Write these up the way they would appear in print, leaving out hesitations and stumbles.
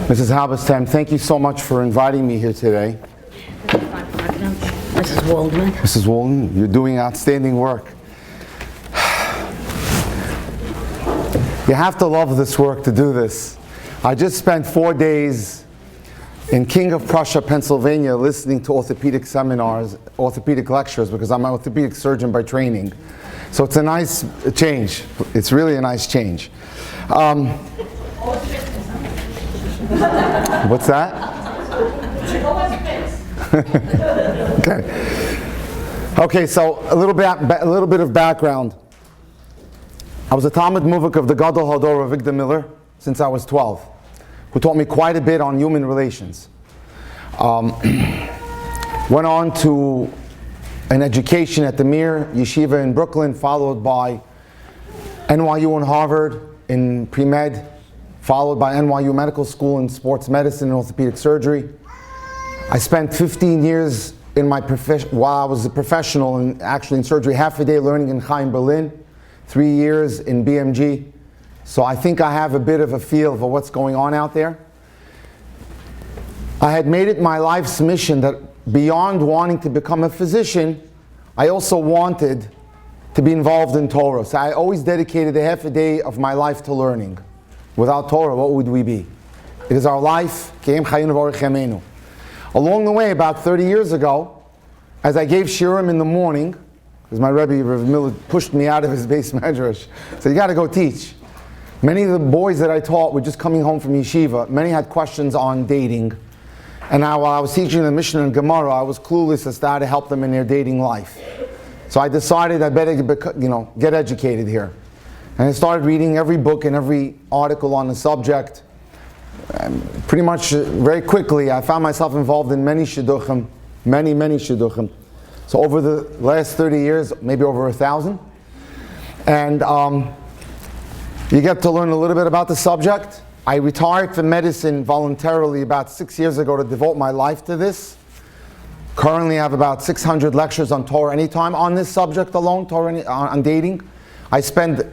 Mrs. Halberstam, thank you so much for inviting me here today. Mrs. Waldman. Mrs. Waldman, you're doing outstanding work. You have to love this work to do this. I just spent 4 days in King of Prussia, Pennsylvania, listening to orthopedic seminars, orthopedic lectures, because I'm an orthopedic surgeon by training. So it's a nice change. It's really a nice change. What's that? Okay, so a little bit of background. I was a Talmud Muvak of the Gadol Hador of Victor Miller since I was 12, who taught me quite a bit on human relations. Went on to an education at the Mir Yeshiva in Brooklyn, followed by NYU and Harvard in pre-med, followed by NYU Medical School in sports medicine and orthopedic surgery. I spent 15 years in my profession, while I was a professional and actually in surgery, half a day learning in Chaim, Berlin, 3 years in BMG. So I think I have a bit of a feel for what's going on out there. I had made it my life's mission that beyond wanting to become a physician, I also wanted to be involved in Torah. So I always dedicated a half a day of my life to learning. Without Torah, what would we be? It is our life. Along the way, about 30 years ago, as I gave shiurim in the morning, because my Rabbi Miller pushed me out of his base medrash, so you got to go teach. Many of the boys that I taught were just coming home from yeshiva. Many had questions on dating. And now while I was teaching the Mishnah and Gemara, I was clueless as to how to help them in their dating life. So I decided I better get educated here. And I started reading every book and every article on the subject. Pretty much very quickly, I found myself involved in many shidduchim, many shidduchim. So over the last 30 years, maybe over 1,000. And you get to learn a little bit about the subject. I retired from medicine voluntarily about 6 years ago to devote my life to this. Currently I have about 600 lectures on Torah anytime on this subject alone, Torah on dating. I spend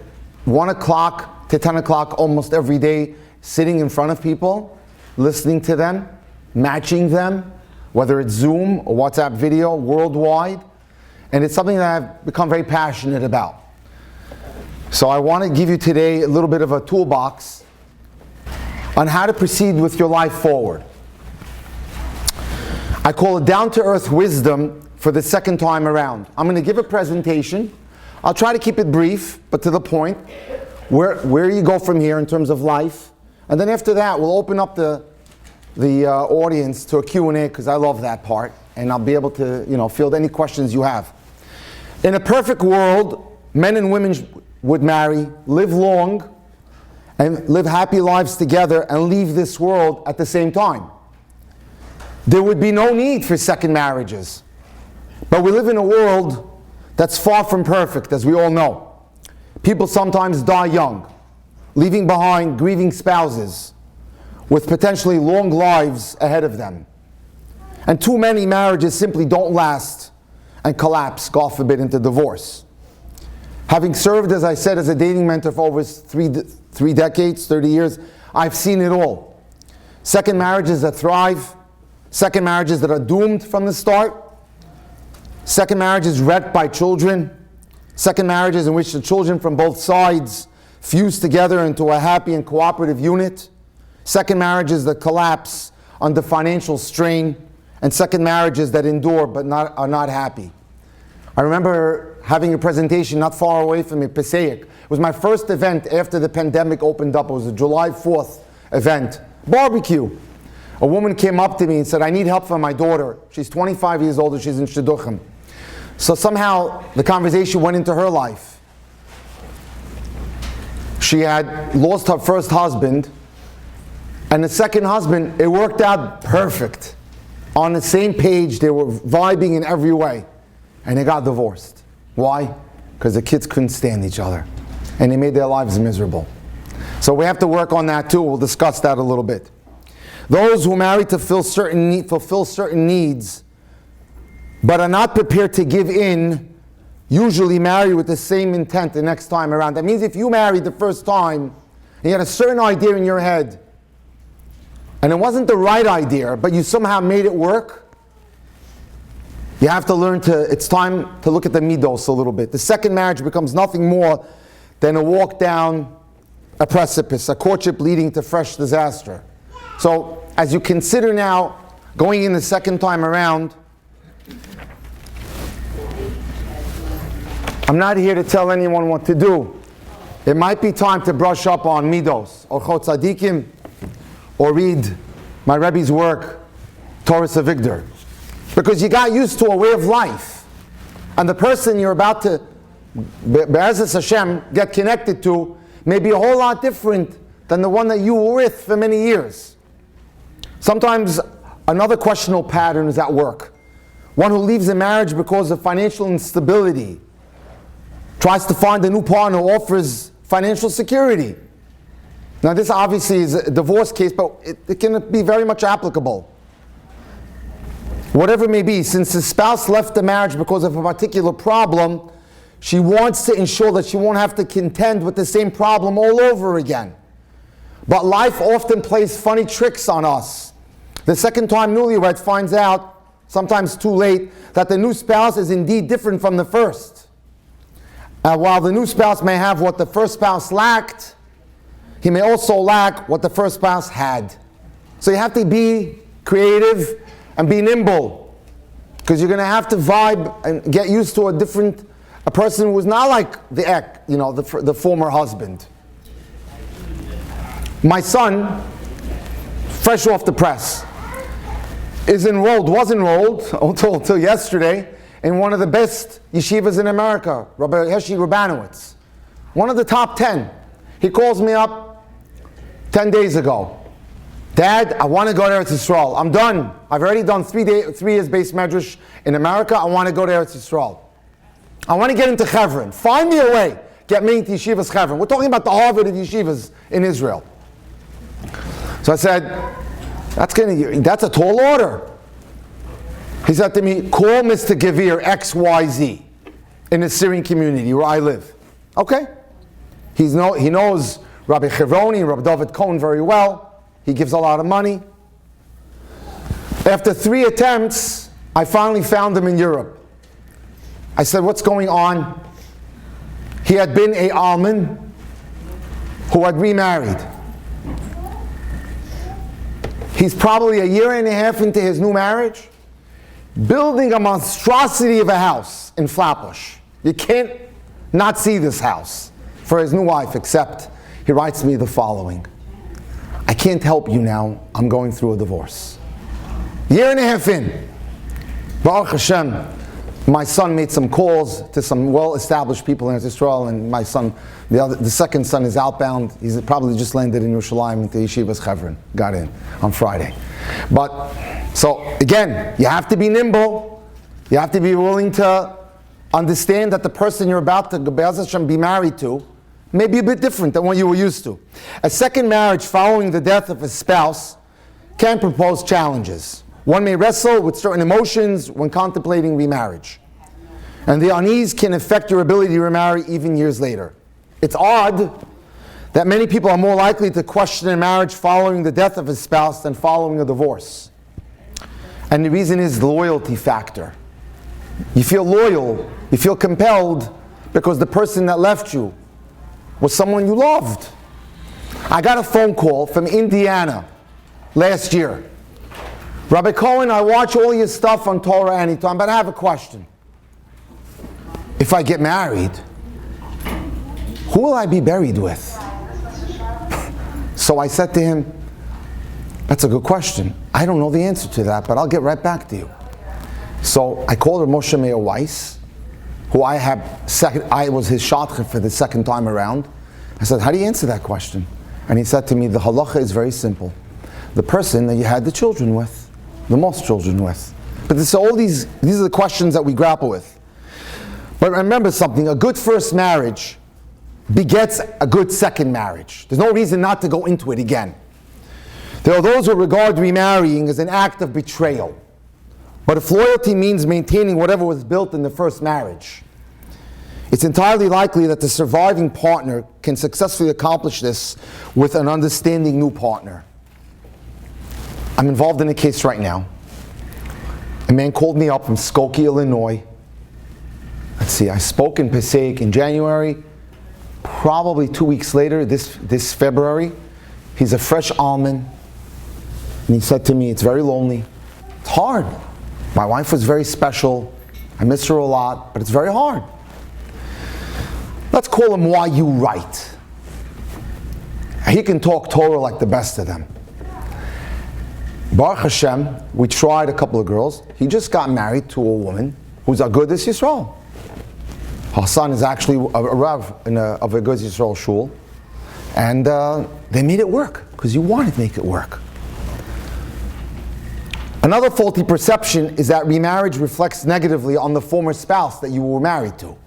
1 o'clock to 10 o'clock almost every day sitting in front of people, listening to them, matching them, whether it's Zoom or WhatsApp video, worldwide. And it's something that I've become very passionate about. So I want to give you today a little bit of a toolbox on how to proceed with your life forward. I call it down-to-earth wisdom for the second time around. I'm going to give a presentation. I'll try to keep it brief, but to the point. Where you go from here in terms of life. And then after that, we'll open up the audience to a Q&A, because I love that part. And I'll be able to field any questions you have. In a perfect world, men and women would marry, live long, and live happy lives together and leave this world at the same time. There would be no need for second marriages. But we live in a world that's far from perfect, as we all know. People sometimes die young, leaving behind grieving spouses with potentially long lives ahead of them. And too many marriages simply don't last and collapse, God forbid, into divorce. Having served, as I said, as a dating mentor for over three decades, 30 years, I've seen it all. Second marriages that thrive, second marriages that are doomed from the start, second marriages wrecked by children, second marriages in which the children from both sides fuse together into a happy and cooperative unit, second marriages that collapse under financial strain, and second marriages that endure but are not happy. I remember having a presentation not far away from me, Passaic. It was my first event after the pandemic opened up. It was a July 4th event, barbecue. A woman came up to me and said, I need help for my daughter. She's 25 years old and she's in Shidduchim. So somehow the conversation went into her life. She had lost her first husband, and the second husband, it worked out perfect. On the same page, they were vibing in every way. And they got divorced. Why? Because the kids couldn't stand each other. And they made their lives miserable. So we have to work on that too. We'll discuss that a little bit. Those who marry to fulfill certain needs, but are not prepared to give in, usually marry with the same intent the next time around. That means if you married the first time, and you had a certain idea in your head, and it wasn't the right idea, but you somehow made it work, you have to learn it's time to look at the midos a little bit. The second marriage becomes nothing more than a walk down a precipice, a courtship leading to fresh disaster. So, as you consider now going in the second time around, I'm not here to tell anyone what to do. It might be time to brush up on midos, or chot tzadikim, or read my Rebbe's work, Torah Savigdor. Because you got used to a way of life. And the person you're about to, Be'ezus Hashem, get connected to may be a whole lot different than the one that you were with for many years. Sometimes another questionable pattern is at work. One who leaves a marriage because of financial instability tries to find a new partner who offers financial security. Now this obviously is a divorce case, but it can be very much applicable. Whatever it may be, since the spouse left the marriage because of a particular problem, she wants to ensure that she won't have to contend with the same problem all over again. But life often plays funny tricks on us. The second time newlywed finds out, sometimes too late, that the new spouse is indeed different from the first. While the new spouse may have what the first spouse lacked, he may also lack what the first spouse had. So you have to be creative and be nimble, because you're going to have to vibe and get used to a person who is not like the ex, the former husband. My son, fresh off the press, was enrolled until yesterday in one of the best yeshivas in America, Rabbi Heshi Rubanowitz, one of the top 10. He calls me up 10 days ago. Dad, I want to go to Eretz Yisrael. I'm done. I've already done 3 years base medrash in America. I want to go to Eretz Yisrael. I want to get into Chevron. Find me a way. Get me into Yeshivas Chevron. We're talking about the Harvard of Yeshivas in Israel. So I said, that's a tall order. He said to me, call Mr. Gevir XYZ in the Syrian community where I live. Okay. He knows Rabbi Chironi, Rabbi David Cohen very well. He gives a lot of money. After 3 attempts, I finally found him in Europe. I said, what's going on? He had been a alman who had remarried. He's probably a year and a half into his new marriage, building a monstrosity of a house in Flatbush. You can't not see this house for his new wife, except he writes me the following: I can't help you now, I'm going through a divorce. Year and a half in, Baruch Hashem, my son made some calls to some well-established people in Israel, and my son, the second son, is outbound. He's probably just landed in Yerushalayim into Yeshivas Chevron. Got in on Friday. But, so again, you have to be nimble. You have to be willing to understand that the person you're about to be married to may be a bit different than what you were used to. A second marriage following the death of a spouse can propose challenges. One may wrestle with certain emotions when contemplating remarriage. And the unease can affect your ability to remarry even years later. It's odd that many people are more likely to question a marriage following the death of a spouse than following a divorce. And the reason is the loyalty factor. You feel loyal, you feel compelled because the person that left you was someone you loved. I got a phone call from Indiana last year. Rabbi Cohen, I watch all your stuff on Torah anytime, but I have a question. If I get married, who will I be buried with? So I said to him, that's a good question. I don't know the answer to that, but I'll get right back to you. So I called Moshe Meir Weiss, who I was his shadchan for the second time around. I said, how do you answer that question? And he said to me, the halacha is very simple. The person that you had the children with, the most children with. But these are the questions that we grapple with. But remember something, a good first marriage begets a good second marriage. There's no reason not to go into it again. There are those who regard remarrying as an act of betrayal. But if loyalty means maintaining whatever was built in the first marriage, it's entirely likely that the surviving partner can successfully accomplish this with an understanding new partner. I'm involved in a case right now. A man called me up from Skokie, Illinois. Let's see, I spoke in Passaic in January. Probably 2 weeks later, this February, he's a fresh almond. And he said to me, it's very lonely. It's hard. My wife was very special. I miss her a lot, but it's very hard. Let's call him why you right. He can talk Torah like the best of them. Baruch Hashem, we tried a couple of girls. He just got married to a woman who's a Agudas Yisrael. Her son is actually a Rav of a Agudas Yisrael shul. And they made it work, because you wanted to make it work. Another faulty perception is that remarriage reflects negatively on the former spouse that you were married to.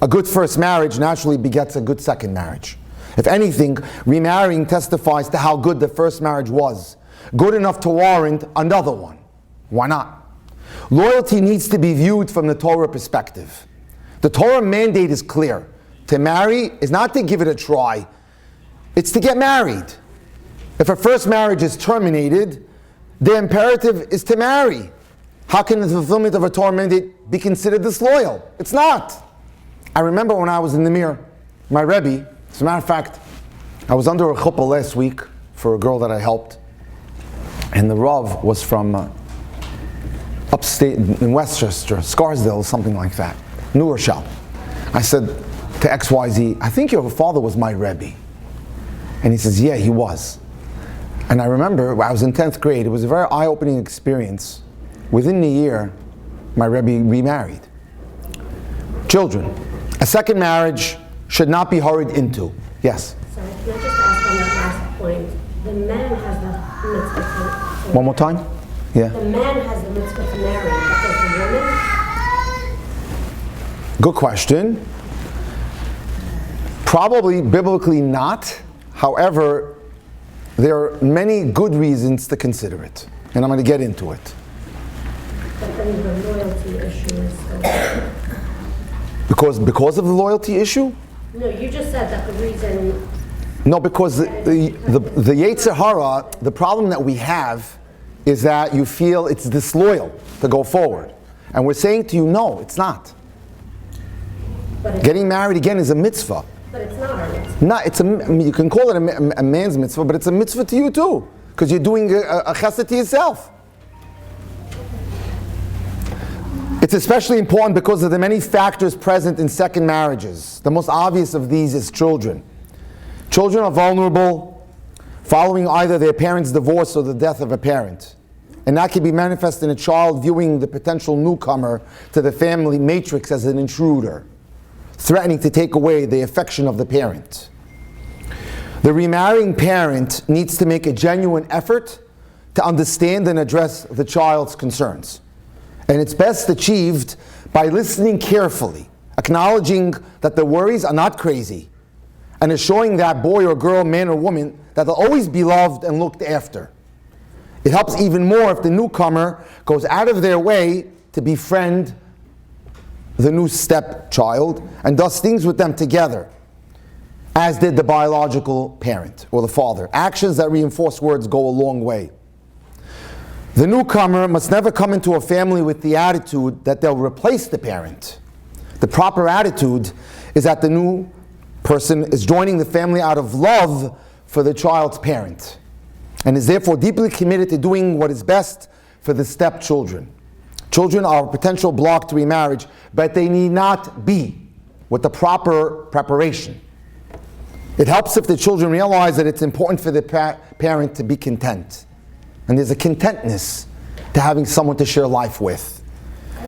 A good first marriage naturally begets a good second marriage. If anything, remarrying testifies to how good the first marriage was. Good enough to warrant another one. Why not? Loyalty needs to be viewed from the Torah perspective. The Torah mandate is clear. To marry is not to give it a try. It's to get married. If a first marriage is terminated, the imperative is to marry. How can the fulfillment of a Torah mandate be considered disloyal? It's not. I remember when I was in the Mir, my Rabbi, as a matter of fact, I was under a chuppah last week for a girl that I helped, and the Rav was from upstate in Westchester, Scarsdale, something like that, New Rochelle. I said to XYZ, I think your father was my Rebbe. And he says, yeah, he was. And I remember, I was in 10th grade, it was a very eye-opening experience. Within a year, my Rebbe remarried. Children, a second marriage should not be hurried into. Yes? Sorry, can I just ask on that last point? The man has the mitzvah to One more time? Yeah. The man has the mitzvah to marry, but does the woman? Good question. Probably biblically not. However, there are many good reasons to consider it. And I'm going to get into it. But then the loyalty issue is Because of the loyalty issue? No, you just said that the reason... No, because the Yetzer Hara, the problem that we have is that you feel it's disloyal to go forward. And we're saying to you, no, it's not. Getting married again is a mitzvah. But it's not a mitzvah. No, you can call it a man's mitzvah, but it's a mitzvah to you too, because you're doing a chesed to yourself. It's especially important because of the many factors present in second marriages. The most obvious of these is children. Children are vulnerable following either their parents' divorce or the death of a parent. And that can be manifest in a child viewing the potential newcomer to the family matrix as an intruder, threatening to take away the affection of the parent. The remarrying parent needs to make a genuine effort to understand and address the child's concerns. And it's best achieved by listening carefully, acknowledging that the worries are not crazy, and assuring that boy or girl, man or woman, that they'll always be loved and looked after. It helps even more if the newcomer goes out of their way to befriend the new stepchild and does things with them together, as did the biological parent or the father. Actions that reinforce words go a long way. The newcomer must never come into a family with the attitude that they'll replace the parent. The proper attitude is that the new person is joining the family out of love for the child's parent, and is therefore deeply committed to doing what is best for the stepchildren. Children are a potential block to remarriage, but they need not be, with the proper preparation. It helps if the children realize that it's important for the parent to be content. And there's a contentness to having someone to share life with.